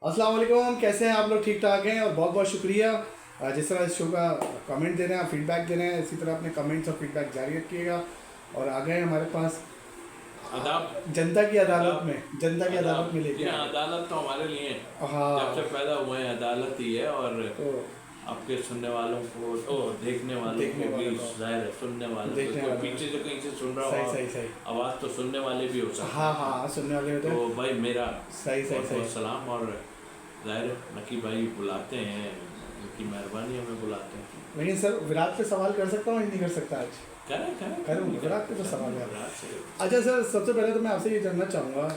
अस्सलाम वालेकुम, कैसे हैं आप लोग? ठीक ठाक हैं और बहुत बहुत शुक्रिया जिस तरह इस शो का कमेंट दे रहे हैं, फीडबैक दे रहे हैं, इसी तरह अपने कमेंट्स और फीडबैक जारी रखिएगा। और आ गए हमारे पास आदाब। जनता की अदालत आदाब। में, जनता की अदालत आदाब में जी लेके हाँ, आए। अदालत तो हमारे लिए है। जब से हाँ, पैदा हुए हैं अदालत ही है। और तो आपके सुनने वालों को तो देखने वालों देखने को भी वाले को, जाहिर है, सुनने वालों को देखने कोई वाले पीछे को, से कहीं से सुन रहा सही हो सही सही। आवाज़ तो सुनने वाले भी हो सकते हाँ हैं। हाँ, सुनने वाले होते तो हैं। भाई मेरा सही सही बहुत सही। बहुत सलाम। और जाहिर है नकी भाई बुलाते हैं, उनकी मेहरबानी हमें बुलाते हैं। लेकिन सर, विराट पे सवाल कर सकता हूँ या नहीं कर सकता आज? करें करें करूँगा, विराट पे तो सवाल है। विराट से। अच्छा सर, सबसे पहले तो मैं आपसे ये जानना चाहूँगा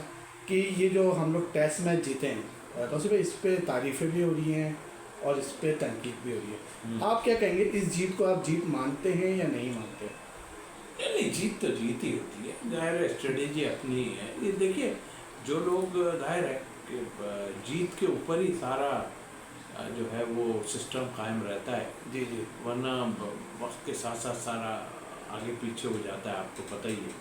कि ये जो हम लोग टेस्ट मैच जीते हैं तो सिर्फ इस पे तारीफ़ें भी हो रही हैं और इस पे तनकीद भी हो रही है। आप क्या कहेंगे, इस जीत को आप जीत मानते हैं या नहीं मानते? नहीं, जीत तो जीत ही होती है। जाहिर है स्ट्रेटेजी अपनी है। ये देखिए, जो लोग जाहिर है कि जीत के ऊपर ही सारा जो है वो सिस्टम कायम रहता है, जी जी। वरना वक्त के साथ साथ सारा आगे पीछे हो जाता है, आपको पता ही है।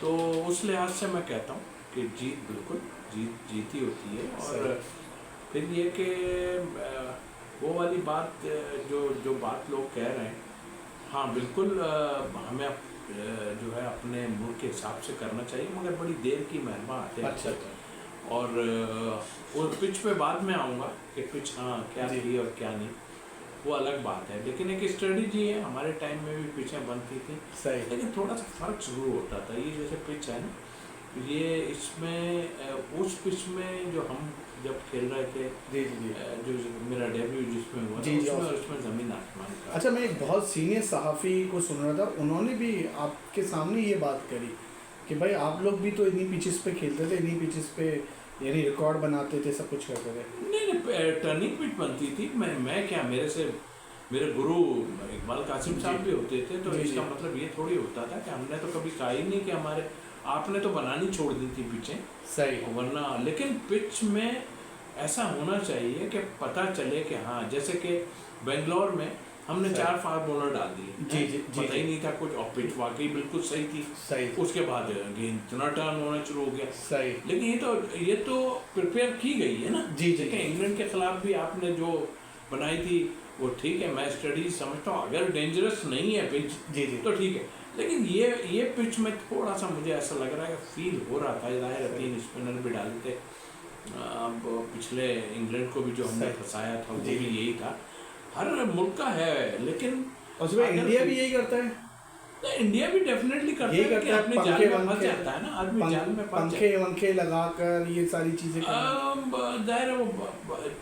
तो उस लिहाज से मैं कहता हूँ कि जीत बिल्कुल जीत जीत ही होती है। और सही। फिर ये कि वो वाली बात जो जो बात लोग कह रहे हैं, हाँ बिल्कुल, हमें जो है अपने मुल्क के हिसाब से करना चाहिए, मगर बड़ी देर की मेहमा आते हैं। अच्छा अच्छा। और वो पिच पे बाद में आऊँगा कि पिच हाँ क्या जी। थी और क्या नहीं, वो अलग बात है। लेकिन एक स्ट्रेटजी है, हमारे टाइम में भी पिचें बनती थी, सही। लेकिन थोड़ा सा फ़र्क ज़रूर होता था। ये जैसे पिच है ना, ये इसमें उस पिच में जो हम जब खेल रहे थे, जी जी जी। जो मेरा डेब्यू जिसमें हुआ था, जी जी। उसमें और और इसमें ज़मीन आसमान का। अच्छा, मैं एक बहुत सीनियर सहाफ़ी को सुन रहा था, उन्होंने भी आपके सामने ये बात करी कि भाई आप लोग भी तो इन्हीं पिचेस पे खेलते थे, इन्हीं पिचेस पे यानी रिकॉर्ड बनाते थे, सब कुछ करते थे। नहीं नहीं, टर्निंग पिच बनती थी। मैं क्या, मेरे से मेरे गुरु इकबाल कासिम साहब भी होते थे। तो जी इसका जी। मतलब ये थोड़ी होता था कि हमने तो कभी कहा ही नहीं कि हमारे आपने तो बनानी छोड़ दी थी पिचें, सही। वरना। लेकिन पिच में ऐसा होना चाहिए कि पता चले कि हाँ, जैसे कि बेंगलोर में हमने सही। 4 फास्ट बॉलर डाल दिए जी हैं, जी जी पता जी। ही नहीं था कुछ, और पिच वाकई बिल्कुल सही थी। सही उसके बाद गेंद इतना टर्न होना शुरू हो गया। सही। लेकिन ये तो प्रिपेयर की गई है ना। जी जी देखिए जी इंग्लैंड के खिलाफ भी आपने जो बनाई थी वो ठीक है, मैं स्टडी समझता हूँ। अगर डेंजरस नहीं है पिच जी जी। तो ठीक है, लेकिन ये पिच में थोड़ा सा मुझे ऐसा लग रहा है कि फील हो रहा था। जाहिर है 3 स्पिनर भी डाले थे। अब पिछले इंग्लैंड को भी जो हमने सही। फंसाया था वो जी भी जी। यही था। हर मुल्क का है, लेकिन और उसमें अगर इंडिया भी यही करता है। नहीं, इंडिया भी डेफिनेटली करता यही है, लेकिन करता है, अपनी जाल पंखे में फंस वंखे, जाता है ना आदमी, जाल में फंस जाता है। पंखे वंखे लगाकर ये सारी चीजें करना। दायरा वो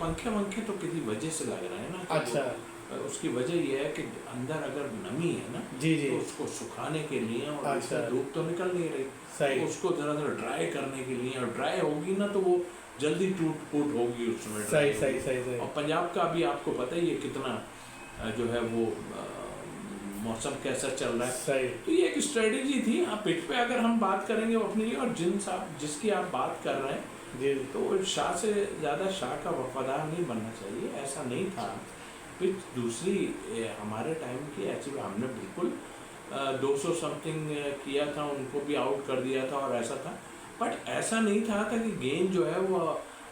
पंखे वंखे तो किसी वजह से लग रहा है ना कि अच्छा। उसकी वजह ये है कि अंदर अगर नमी है ना, जी जी। तो उसको सुखाने के लिए, और अच्छा। इसमें धूप तो निकल नहीं रही, सही। तो उसको ज़रा ज़रा ड्राई करने के लिए, और ड्राई होगी ना तो वो जल्दी टूट फूट होगी उसमें। सही सही सही सही। और पंजाब का भी आपको पता ही है कितना जो है वो मौसम कैसा चल रहा है। सही। तो ये एक स्ट्रेटेजी थी। हाँ, पिच पे अगर हम बात करेंगे वो अपने लिए, और जिसकी आप बात कर रहे हैं, जी। तो शाह से ज़्यादा शाह का वफादार नहीं बनना चाहिए, ऐसा नहीं था। पिच दूसरी हमारे टाइम की ऐसी, हमने बिल्कुल 200 समथिंग किया था, उनको भी आउट कर दिया था, और ऐसा था। बट ऐसा नहीं था कि गेंद जो है वो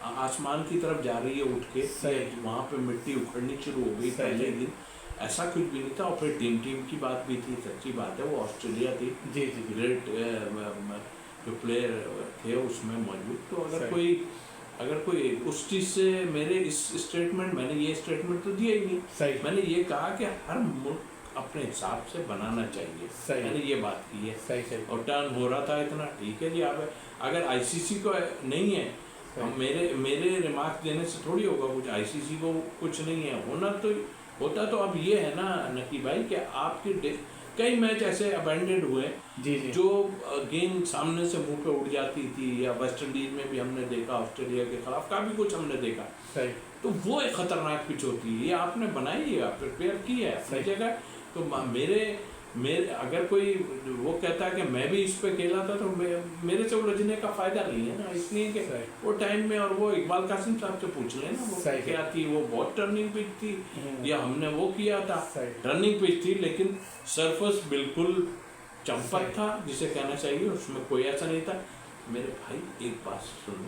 आसमान की तरफ जा रही है उठ के, सही। वहाँ पे मिट्टी उखड़नी शुरू हो गई सही। पहले दिन, ऐसा कुछ भी नहीं था। और फिर टीम की बात भी थी, सच्ची बात है, वो ऑस्ट्रेलिया थी, जी जी जी। ग्रेट जो प्लेयर थे उसमें मौजूद। तो सही। अगर कोई उस चीज़ से, मेरे इस स्टेटमेंट, मैंने ये स्टेटमेंट तो दिया ही नहीं। सही। मैंने ये कहा कि हर मुल्क अपने हिसाब से बनाना चाहिए, सही। मैंने ये बात की है। सही सही। और टर्न हो रहा था इतना, ठीक है जी। आप अगर आईसीसी को नहीं है, हम मेरे रिमार्क देने से थोड़ी होगा कुछ, आईसीसी को कुछ नहीं है, होता तो अब ये है ना नकी भाई कि आपके कई मैच ऐसे अबेंडेड हुए जी जी। जो गेंद सामने से मुंह पे उड़ जाती थी, या वेस्ट इंडीज में भी हमने देखा, ऑस्ट्रेलिया के खिलाफ काफ़ी कुछ हमने देखा। सही। तो वो एक खतरनाक पिच होती है। ये आपने बनाई है, आप प्रिपेयर की है अपनी जगह। तो मेरे अगर कोई वो कहता है कि मैं भी इस पे खेला था, तो मेरे से उलझने का फायदा नहीं है ना, इसलिए कि वो टाइम में, और वो इकबाल कासिम साहब से पूछ लें ना, वो क्या थी, वो बहुत टर्निंग पिच थी, या हमने वो किया था टर्निंग पिच थी, लेकिन सरफेस बिल्कुल चंपत था जिसे कहना चाहिए, उसमें कोई ऐसा नहीं था। मेरे भाई एक बात सुनो,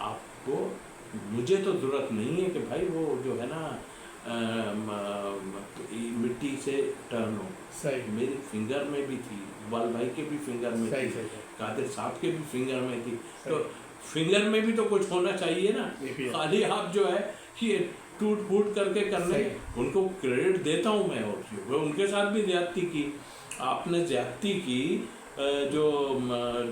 आपको मुझे तो ज़रूरत नहीं है कि भाई वो जो है ना मिट्टी से टर्न हो। सही मेरी फिंगर में भी थी, इकबाल भाई के भी फिंगर में सही थी, सही कादिर साहब के भी फिंगर में थी। सही। तो फिंगर में भी तो कुछ होना चाहिए ना, ये भी है। खाली आप जो है कि टूट फूट करके करने। सही। उनको क्रेडिट देता हूँ मैं, और वो उनके साथ भी ज्यादती की। आपने ज्यादती की, जो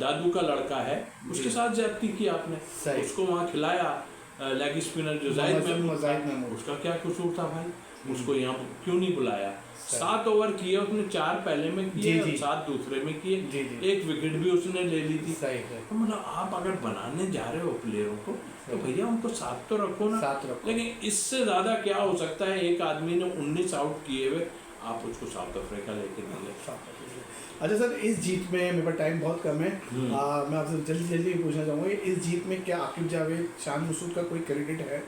दादू का लड़का है उसके साथ ज्यादती की आपने, सही। उसको वहाँ खिलाया लेग स्पिनर जो जाहिद महमूद, उसका क्या कसूर था भाई? उसको यहाँ क्यों नहीं बुलाया? 7 ओवर किए उसने, 4 पहले में किए और 7 दूसरे में किए, जी, 1 विकेट भी उसने ले ली थी। सही। तो मतलब आप अगर बनाने जा रहे हो प्लेयरों को तो भैया उनको साथ तो रखो ना। साथ रखो। लेकिन इससे ज्यादा क्या हो सकता है? एक आदमी ने 19 आउट किए हुए आप उसको साउथ अफ्रीका लेके दिए। अच्छा सर, इस जीत में मेरे पास टाइम बहुत कम है, मैं आपसे जल्दी जल्दी पूछना चाहूँगा इस जीत में क्या आकिब जावेद, शान मसूद का कोई क्रेडिट है?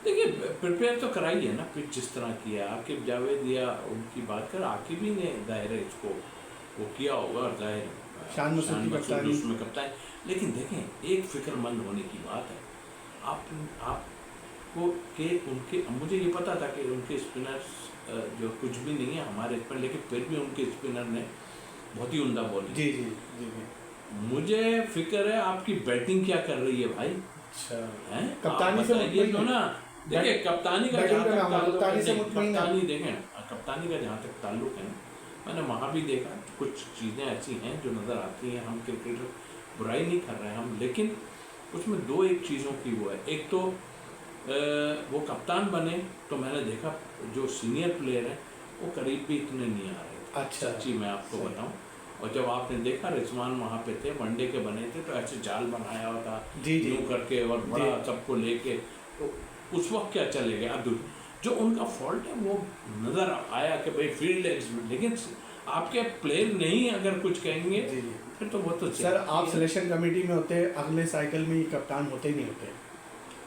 देखिए, प्रिपेयर तो कराई है ना पिच जिस तरह किया। आकिब जावेद या उनकी बात कर, आकिब ही ने दायरे इसको वो किया होगा, और जाहिर शान मसूद की कप्तानी उसमें कप्तान। लेकिन देखें, एक फिक्रमंद होने की बात है। आपको के उनके, मुझे ये पता था कि उनके स्पिनर्स जो कुछ भी नहीं है हमारे स्पिनर, लेकिन फिर भी उनके स्पिनर ने बहुत ही उम्दा बॉलिंग। जी जी जी जी। मुझे फिक्र है आपकी बैटिंग क्या कर रही है भाई। अच्छा है कप्तानी से मुतमईन हो ना। देखिए, कप्तानी का जहाँ तक ताल्लुक है, कप्तानी देखें, कप्तानी का जहाँ तक ताल्लुक है, मैंने वहाँ भी देखा कुछ चीज़ें ऐसी हैं जो नज़र आती हैं। हम क्रिकेटर बुराई नहीं कर रहे हैं हम, लेकिन उसमें 2-1 चीज़ों की वो है। एक तो वो कप्तान बने तो मैंने देखा जो सीनियर प्लेयर हैं वो करीब भी इतने नहीं आ रहे थे। अच्छा। सच्ची मैं आपको बताऊं, और जब आपने देखा रिजवान वहाँ पे थे, वनडे के बने थे, तो ऐसे जाल बनाया हुआ था यूँ करके और बड़ा सबको लेके, तो उस वक्त क्या चले गए। अब जो उनका फॉल्ट है वो नज़र आया कि भाई फील्ड है, लेकिन आपके प्लेयर नहीं अगर कुछ कहेंगे फिर तो वो तो सर आप सिलेक्शन कमेटी में होते, अगले साइकिल में ये कप्तान होते नहीं होते?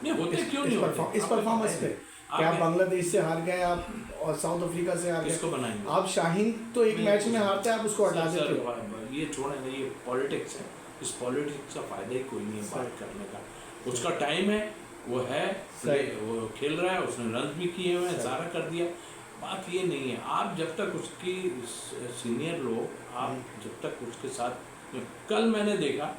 नहीं होते, क्यों नहीं होते? इस परफॉर्मेंस पे क्या आप बांग्लादेश से हार गए, आप और साउथ अफ्रीका से हार किसको गए, बनाएंगे आप शाहीन तो एक मैच में हारते हैं, आप उसको हटा देते हो। ये छोड़े नहीं, ये पॉलिटिक्स है। इस पॉलिटिक्स का फायदा ही कोई नहीं है बात करने का। उसका टाइम है, वो है, वो खेल रहा है, उसने रन भी किए हुए हैं, सारा कर दिया। बात ये नहीं है, आप जब तक उसकी सीनियर लोग, आप जब तक उसके साथ, कल मैंने देखा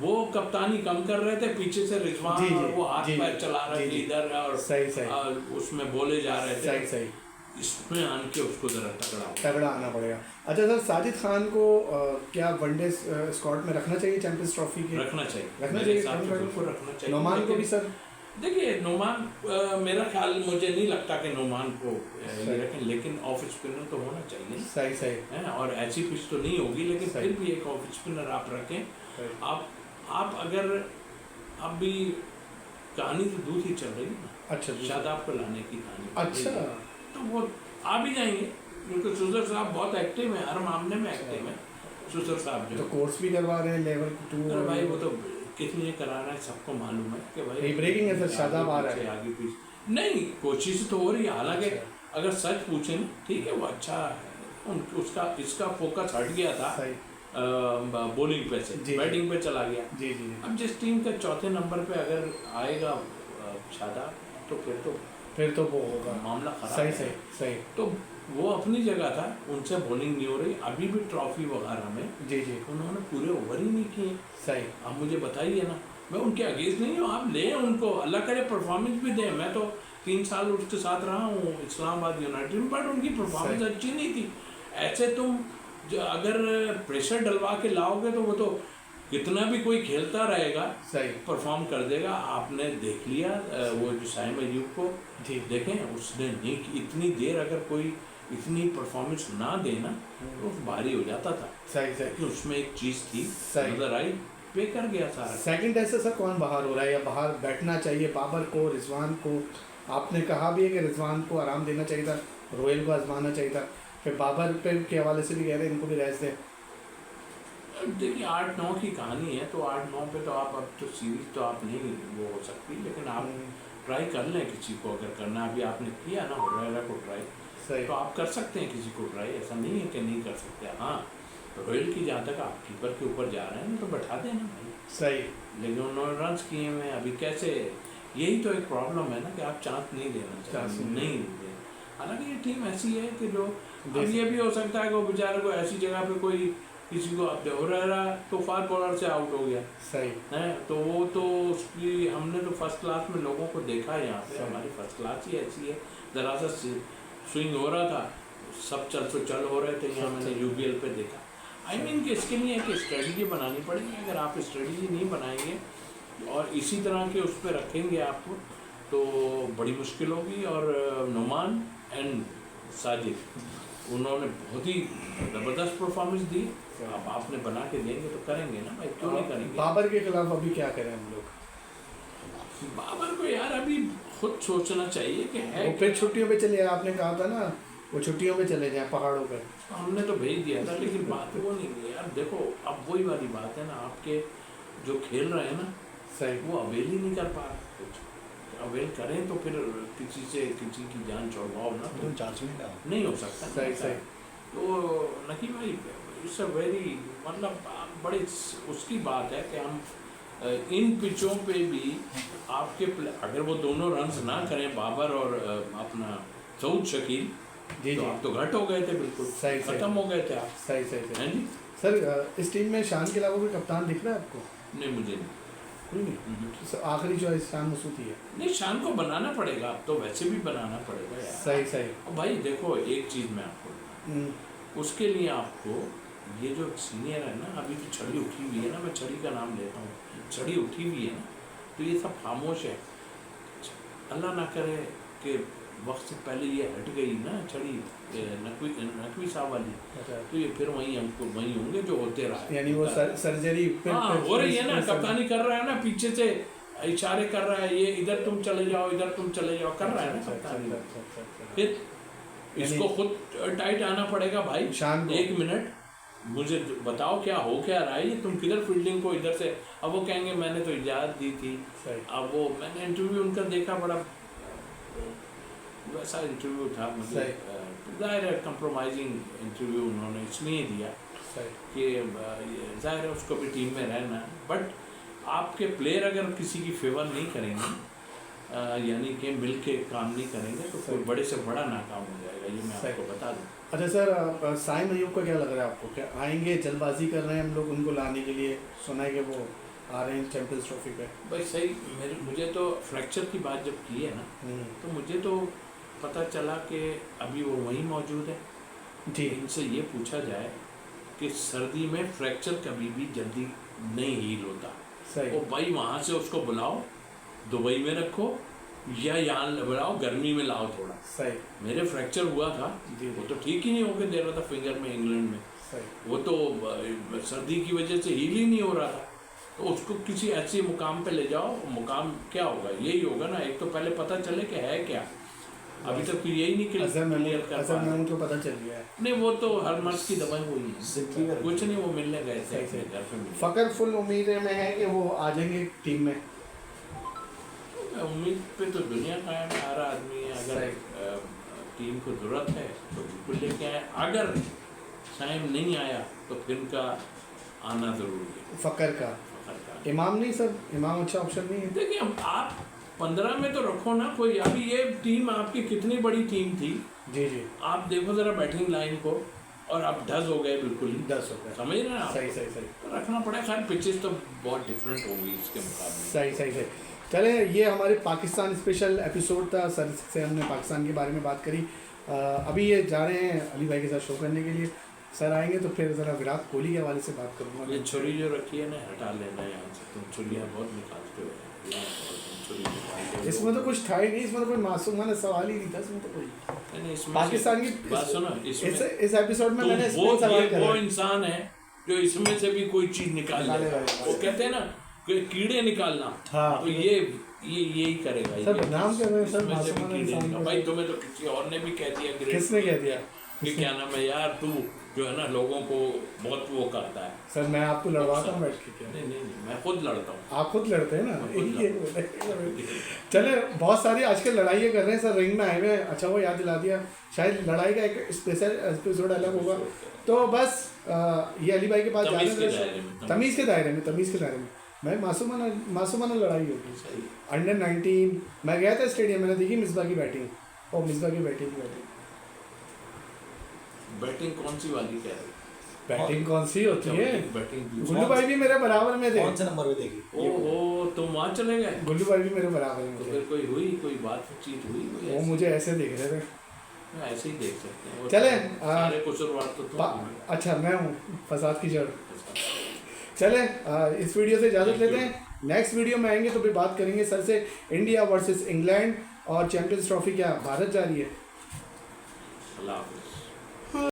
वो कप्तानी कम कर रहे थे, पीछे से रिजवान और वो हाथ पैर चला रहे थे इधर, और सही उसमें बोले जा रहे थे। सही इसमें आन के उसको जरा तगड़ा आना पड़ेगा। अच्छा सर, साजिद खान को क्या वनडे स्क्वाड में रखना चाहिए चैंपियंस ट्रॉफी के? रखना चाहिए रखना चाहिए। नोमान को भी सर? देखिए, नोमान मेरा ख्याल, मुझे नहीं लगता कि नोमान को रखें, लेकिन ऑफ स्पिनर तो होना चाहिए। सही है, और ऐसी पिच तो नहीं होगी, लेकिन फिर भी एक ऑफ स्पिनर आप रखें। आप अगर अभी कहानी तो दूसरी चल रही है ना। अच्छा, शादाब को लाने की कहानी। अच्छा, तो वो आ भी जाएंगे, क्योंकि सुसर साहब बहुत एक्टिव हैं, हर मामले में एक्टिव हैं सुसर साहब जो। तो कोर्स भी करवा रहे हैं लेवल 2। अरे भाई, वो तो कितने करा रहा है सबको मालूम है कि भाई ब्रेकिंग है सर, शादाब आ रहा है आगे पीछे। नहीं, कोशिश तो हो रही है, हालांकि अगर सच पूछे ना, ठीक है, वो अच्छा है, उसका इसका फोकस हट गया था बॉलिंग पे से, बैटिंग पे चला गया। जी। अब जिस टीम के चौथे नंबर पे अगर आएगा शादाब, तो फिर तो वो होगा, मामला खराब। सही। तो वो अपनी जगह था, उनसे बॉलिंग नहीं हो रही, अभी भी ट्रॉफी वगैरह में जी उन्होंने पूरे ओवर ही नहीं किए। सही। आप मुझे बताइए ना, मैं उनके अगेंस्ट नहीं हूँ, आप लें उनको, अल्लाह करे परफॉर्मेंस भी दें। मैं तो 3 साल उसके साथ रहा हूँ इस्लामाबाद यूनाइटेड में, बट उनकी परफॉर्मेंस अच्छी नहीं थी। ऐसे तुम जो अगर प्रेशर डलवा के लाओगे तो वो तो कितना भी कोई खेलता रहेगा, सही परफॉर्म कर देगा। आपने देख लिया वो जो साइम अयूब को देखें, उसने नहीं, इतनी देर अगर कोई इतनी परफॉर्मेंस ना देना तो भारी हो जाता था। सही उसमें एक चीज़ थी, नजर आई, पे कर गया सारा। सेकंड टेस्ट से सर कौन बाहर हो रहा है, या बाहर बैठना चाहिए? बाबर को, रिजवान को? आपने कहा भी है कि रिजवान को आराम देना चाहिए था, रोहिल को आजमाना चाहिए था, फिर बाबर पे के हवाले से भी कह रहे हैं इनको भी रेस्ट दें। देखिए, 8-9 की कहानी है, तो 8-9 पे तो आप, अब तो सीरीज तो आप नहीं वो हो सकती, लेकिन आप ट्राई कर लें किसी को अगर करना। अभी आपने किया ना हुरैरा को ट्राई, तो आप कर सकते हैं किसी को ट्राई, ऐसा नहीं है कि नहीं कर सकते। हाँ, रोहिल की जहाँ तक आप कीपर के ऊपर जा रहे हैं तो बैठा देना भाई। सही, लेकिन उन्होंने रन्स किए हुए हैं। अभी कैसे, यही तो एक प्रॉब्लम है ना कि आप चांस नहीं देना चाहिए, नहीं दे। हालांकि ये टीम ऐसी है कि जो, अब ये भी हो सकता है कि वो बेचारे को ऐसी जगह पे कोई किसी को, अब ओरेरा तो फास्ट बॉलर से आउट हो गया सही है, तो वो तो उसकी, हमने तो फर्स्ट क्लास में लोगों को देखा है यहाँ पे, हमारी फर्स्ट क्लास ही ऐसी है। जरा सा स्विंग हो रहा था, सब चल हो रहे थे, यहाँ मैंने यूबीएल पे देखा। आई मीन कि इसके लिए कि स्ट्रेटजी बनानी पड़ेगी। अगर आप स्ट्रेटजी नहीं बनाएंगे और इसी तरह के उस पर रखेंगे आपको, तो बड़ी मुश्किल होगी। और नुमान एंड साजिद उन्होंने बहुत ही ज़बरदस्त परफॉर्मेंस दी। अब आपने बना के देंगे तो करेंगे ना भाई, क्यों नहीं करेंगे। बाबर के खिलाफ अभी क्या करें हम लोग? बाबर को यार अभी खुद सोचना चाहिए कि है, वो फिर छुट्टियों पे चले, आपने कहा था ना वो छुट्टियों पे चले जाएं पहाड़ों पे। हमने तो भेज दिया था, लेकिन बात वो नहीं है यार। देखो अब वही वाली बात है ना, आपके जो खेल रहे हैं ना, सही वो अवेल ही नहीं कर पा रहे कुछ। अवेल करें तो फिर किसी से किसी की जान छुड़वाओ ना, तो नहीं हो सकता। सही सही। तो नकी भाई इट्स अ वेरी, मतलब बड़े उसकी बात है कि हम इन पिचों पे भी आपके अगर वो दोनों रन्स ना करें, बाबर और अपना सऊद शकील, जी तो जी आप तो घट हो गए थे, बिल्कुल सही खत्म हो गए थे आप। सही सही सही। हैं जी? सर इस टीम में शान के अलावा कोई कप्तान दिख रहा है आपको? नहीं, मुझे नहीं। कोई नहीं। आखिरी चॉइस शान मसूदी है। नहीं, शान को बनाना पड़ेगा, अब तो वैसे भी बनाना पड़ेगा यार। सही सही। अब भाई देखो एक चीज़ मैं आपको, उसके लिए आपको ये जो सीनियर है ना, अभी तो छड़ी उठी हुई है ना, मैं छड़ी का नाम लेता हूँ, छड़ी उठी हुई है ना, तो ये सब खामोश है। अल्लाह ना करे कि वक्त से पहले ये हट गई ना छड़ी, नकवी साहब वाली, तो ये फिर वहीं हमको वहीं होंगे जो होते रहा। यानी वो सर्जरी हाँ हो रही है ना, कप्तानी कर रहा है ना, पीछे से इशारे कर रहा है, ये इधर तुम चले जाओ, इधर तुम चले जाओ, कर रहा है ना कप्तानी। फिर इसको खुद टाइट आना पड़ेगा भाई। शान 1 मिनट मुझे बताओ क्या हो क्या रहा है, ये तुम किधर फील्डिंग को इधर से, अब वो कहेंगे मैंने तो इजाज़त दी थी। अब वो मैंने इंटरव्यू उनका देखा, बड़ा वैसा इंटरव्यू था, मुझे ज़ाहिर है कंप्रोमाइजिंग इंटरव्यू उन्होंने इसलिए दिया कि ज़ाहिर है उसको भी टीम में रहना है, बट आपके प्लेयर अगर किसी की फेवर नहीं करेंगे, यानी कि मिल के काम नहीं करेंगे, तो कोई बड़े से बड़ा नाकाम हो जाएगा, ये मैं आपको बता दूँ। अच्छा सर, साइम अयूब का क्या लग रहा है आपको? क्या आएंगे? जल्दबाजी कर रहे हैं हम लोग उनको लाने के लिए, सुना है कि वो आ रहे हैं चैंपियंस ट्रॉफी पे। भाई सही, मुझे तो फ्रैक्चर की बात जब की है ना, तो मुझे तो पता चला कि अभी वो वहीं मौजूद है जी। इनसे ये पूछा जाए कि सर्दी में फ्रैक्चर कभी भी जल्दी नहीं हील होता, सही। वो भाई वहाँ से उसको बुलाओ, दुबई में रखो या यहाँ बुलाओ, गर्मी में लाओ थोड़ा। सही। मेरे फ्रैक्चर हुआ था, वो तो ठीक ही नहीं होके दे रहा था फिंगर में इंग्लैंड में, सही। वो तो सर्दी की वजह से हील ही नहीं हो रहा था। तो उसको किसी ऐसे मुकाम पे ले जाओ, मुकाम क्या होगा, यही होगा ना, एक तो पहले पता चले कि है क्या। अभी तक तो यही नहीं क्लियर कर पा रहे। तो पता चल गया है। नहीं, वो तो हर मर्ज की दवाई हुई है, कुछ नहीं, वो मिलने गए थे सही। घर पे मिले। फकर फुल उम्मीद में है कि वो आ जाएंगे टीम में। उम्मीद पे तो दुनिया कायम है, हर आदमी है, अगर टीम को ज़रूरत है तो बिल्कुल लेके आए, अगर टाइम नहीं आया तो फिर उनका आना ज़रूरी है। फकर का इमाम नहीं सर, इमाम अच्छा ऑप्शन नहीं है। देखिए अब आप 15 में तो रखो ना कोई, अभी ये टीम आपकी कितनी बड़ी टीम थी। जी जी। आप देखो ज़रा बैटिंग लाइन को, और अब 10 हो गए, बिल्कुल ही 10 हो गए, समझ रहे हैं आप। सही सही सही। तो रखना पड़ेगा, खैर पिचेस तो बहुत डिफरेंट होगी इसके मुकाबले। सही सही सही। चले, ये हमारे पाकिस्तान स्पेशल एपिसोड था, सर से हमने पाकिस्तान के बारे में बात करी। अभी ये जा रहे हैं अली भाई के साथ शो करने के लिए, सर आएंगे तो फिर ज़रा विराट कोहली के हवाले से बात करूँगा। ये छुरी जो रखी है ना, हटा लेना यहाँ से, तुम छुरियाँ बहुत निकालते हो, इसमें तो कुछ था ही नहीं, इसमें तो कोई मासूमाना सवाल ही नहीं था इसमें तो कोई। नहीं, पाकिस्तान की बात सुनो, इस एपिसोड में मैंने वो इंसान है जो इसमें से भी कोई चीज निकाल ले, वो कहते हैं ना कि कीड़े निकालना, हाँ, तो ये यही करेगा। सर नाम क्या है सर, मासूमाना इंसान भाई, तुम्हें तो किसी और ने भी कह दिया, किसने कह दिया कि क्या नाम है यार, तू जो है ना लोगों को बहुत वो करता है। सर मैं आपको लड़वाता हूँ बैठ के क्या? नहीं, मैं खुद लड़ता हूँ। आप खुद लड़ते हैं ना। चले, बहुत सारी आजकल लड़ाइयाँ कर रहे हैं सर, रिंग में आए हुए। अच्छा वो याद दिला दिया, शायद लड़ाई का एक स्पेशल एपिसोड अलग होगा। तो बस ये अली भाई के पास जाने, तमीज़ के दायरे में भाई मासूमाना लड़ाई होगी। सही। अंडर 19 मैं गया था स्टेडियम, मैंने देखी मिसबा की बैटिंग और मिसबा की बैटिंग बैटिंग कौन सी वाली कह रहे हो? बैटिंग कौन सी होती है? बैटिंग गुल्लू भाई भी मेरे बराबर में थे। कौन से नंबर पे देखी? ओहो, तुम वहाँ चले गए? गुल्लू भाई भी मेरे बराबर में तो थे। फिर कोई बातचीत हुई कोई वो ऐसी? मुझे ऐसे देख रहे थे। ऐसे ही देख सकते हैं वो। चले, सारे कसूरवार तो तुम ही हो। अच्छा मैं हूँ फसाद की जड़। चले इस वीडियो से इजाज़त लेते हैं। नेक्स्ट वीडियो में आएंगे तो फिर बात करेंगे सर से इंडिया वर्सेस इंग्लैंड और चैंपियंस ट्रॉफी क्या भारत जा रही है। अल्लाह हाफ़िज़।